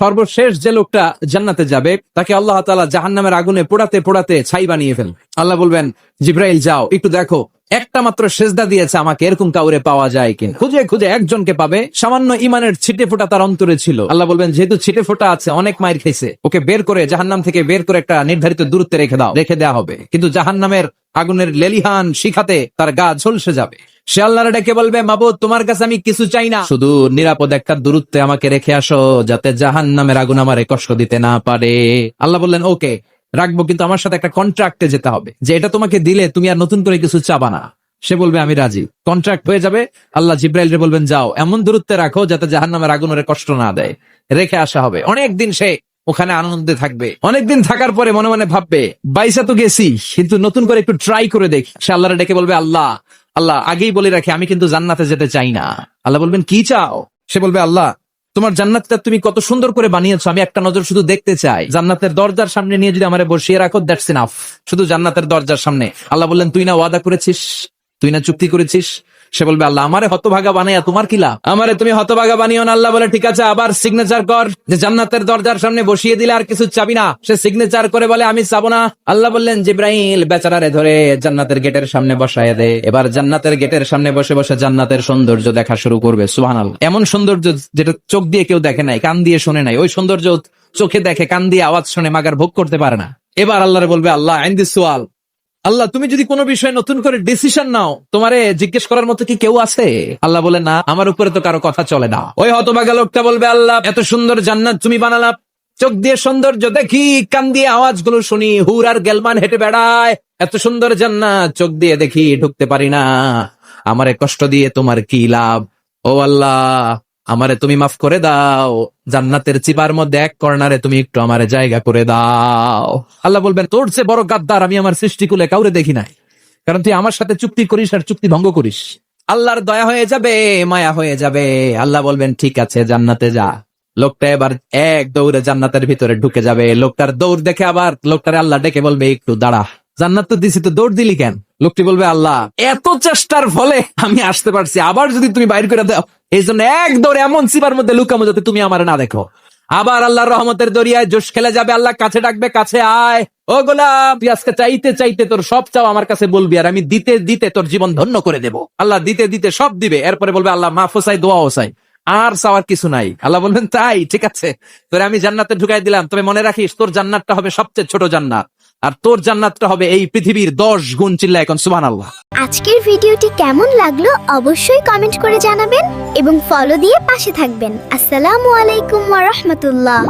সর্বশেষ যে লোকটা জান্নাতে যাবে তাকে আল্লাহ তাআলা জাহান্নামের আগুনে পোড়াতে পোড়াতে ছাই বানিয়ে ফেল। আল্লাহ বলবেন, জিব্রাইল যাও একটু দেখো একটা মাত্র সেজদা দিয়েছে আমাকে, এরকম কাউরে পাওয়া যায় কিনা। খুঁজে খুঁজে একজনকে পাবে, সামান্য ইমানের ছিটে ফোঁটা তার অন্তরে ছিল। আল্লাহ বলবেন, যেহেতু ছিটে ফোঁটা আছে, অনেক মাইর খেয়েছে, ওকে বের করে জাহান্নাম থেকে বের করে একটা নির্ধারিত দূরত্বে রেখে দেওয়া হবে। কিন্তু জাহান্নামের আগুনের লেলিহান শিখাতে তার গা ঝলসে যাবে। সে আল্লাহর ডেকে বলবে, মাবুদ তোমার কাছে আমি কিছু চাই না, শুধু নিরাপদ একটা দূরত্বে আমাকে রেখে আসো, যাতে জাহান্নামের আগুন আমারে কষ্ট দিতে না পারে। আল্লাহ বললেন, ওকে রাখবো, কিন্তু আমার সাথে একটা কন্ট্রাক্টে যেতে হবে, যে এটা তোমাকে দিলে তুমি আর নতুন করে কিছু চাবা না। সে বলবে, আমি রাজি। কন্ট্রাক্ট হয়ে যাবে। আল্লাহ জিব্রাইল রে বলবেন, যাও এমন দূরত্বে রাখো যাতে জাহান্নামের আগুন ওরে কষ্ট না দেয়। রেখে আসা হবে। অনেকদিন সে ওখানে আনন্দে থাকবে। অনেকদিন থাকার পরে মনে মনে ভাববে, বাইসা তো গেছি, কিন্তু নতুন করে একটু ট্রাই করে দেখি। সে আল্লাহরে ডেকে বলবে, আল্লাহ আল্লাহ আগেই বলে রাখি, আমি কিন্তু জান্নাতে যেতে চাই না। আল্লাহ বলবেন, কি চাও? সে বলবে, আল্লাহ তোমার জান্নাতটা তুমি কত সুন্দর করে বানিয়েছো, আমি একটা নজর শুধু দেখতে চাই। জান্নাতের দরজার সামনে নিয়ে যদি আমারে বসিয়ে রাখো, দ্যাটস ইনাফ। শুধু জান্নাতের দরজার সামনে। আল্লাহ বললেন, তুই না ওয়াদা করেছিস, তুই না চুক্তি করেছিস। সে বলবে, আল্লাহ আমারে হতভাগা বানাইয়া তোমার কি লাভ, আমারে তুমি হতভাগা বানিও না। আল্লাহ বলে, ঠিক আছে, আবার সিগনেচার কর, যে জান্নাতের দরজার সামনে বসিয়ে দিলে আর কিছু চাবি না। সে সিগনেচার করে বলে, আমি চাবো না। আল্লাহ বললেন, জিব্রাইল বেচারারে ধরে জান্নাতের গেটের সামনে বসায় দে। এবার জান্নাতের গেটের সামনে বসে বসে জান্নাতের সৌন্দর্য দেখা শুরু করবে। সুবহানাল্লাহ। এমন সৌন্দর্য যেটা চোখ দিয়ে কেউ দেখে নাই, কান দিয়ে শোনে নাই। ওই সৌন্দর্য চোখে দেখে, কান দিয়ে আওয়াজ শুনে, মাগার ভোগ করতে পারে না। এবার আল্লাহরে বলবে, আল্লাহ ইনদি সুয়াল, আল্লাহ তুমি যদি কোনো বিষয়ে নতুন করে ডিসিশন নাও, তোমারে জিজ্ঞেস করার মতো কি কেউ আছে? আল্লাহ বলে, না, আমার উপরে তো কারো কথা চলে না। ওই হতভাগা লোকটা বলবে, আল্লাহ এত সুন্দর জান্নাত তুমি বানালা, চোখ দিয়ে সৌন্দর্য দেখি, কান দিয়ে আওয়াজগুলো শুনি, হুর আর গেলমান হেঁটে বেড়ায়, এত সুন্দর জান্নাত চোখ দিয়ে দেখি, ঢুকতে পারি না, আমারে কষ্ট দিয়ে তোমার কি লাভ? ও আল্লাহ, আমারে তুমি মাফ করে দাও, জান্নাতের চিপার মধ্যে এক কর্নারে তুমি একটু আমারে জায়গা করে দাও। আল্লাহ বলবেন, তোর চেয়ে বড় গাদ্দার আমি আমার সৃষ্টিকুলে কাউরে দেখি নাই, কারণ তুই আমার সাথে চুক্তি করিস আর চুক্তি ভঙ্গ করিস। আল্লাহর দয়া হয়ে যাবে, মায়া হয়ে যাবে। আল্লাহ বলবেন, ঠিক আছে, জান্নাতে যা। লোকটা এবার এক দৌড়ে জান্নাতের ভিতরে ঢুকে যাবে। লোকটার দৌড় দেখে আবার লোকটারে আল্লাহ ডেকে বলবে, একটু দাঁড়া, জান্নাত তো দিছি, তো দৌড় দিলি কেন? লোকটি বলবে, আল্লাহ এত চেষ্টার ফলে আমি আসতে পারছি, আবার যদি তুমি বাইর করে দাও, এই জন্য এক দৌড়ে এমন চিপার মধ্যে লুকামো যাতে তুমি আমার না দেখো। আবার আল্লাহর রহমতের দরিয়ায় জোশ খেলে যাবে। আল্লাহ কাছে ডাকবে, কাছে আয়, ও গোলাম, তুই আজকে চাইতে চাইতে তোর সব চাও আমার কাছে বলবি, আর আমি দিতে দিতে তোর জীবন ধন্য করে দেব। আল্লাহ দিতে দিতে সব দিবে। এরপরে বলবে, আল্লাহ মাফও চাই, দোয়াও চাই, আর চাওয়ার কিছু নাই। আল্লাহ বলবেন, তাই ঠিক আছে, তোরে আমি জান্নাতে ঢুকাই দিলাম, তবে মনে রাখিস তোর জান্নাতটা হবে সবচেয়ে ছোট জান্নাত, আর তোর জান্নাতটা হবে এই পৃথিবীর 10 গুণ। চিল্লা এখন সুবহানাল্লাহ। আজকের ভিডিওটি কেমন লাগলো অবশ্যই কমেন্ট করে জানাবেন এবং ফলো দিয়ে পাশে থাকবেন। আসসালামু আলাইকুম ওয়া রাহমাতুল্লাহ।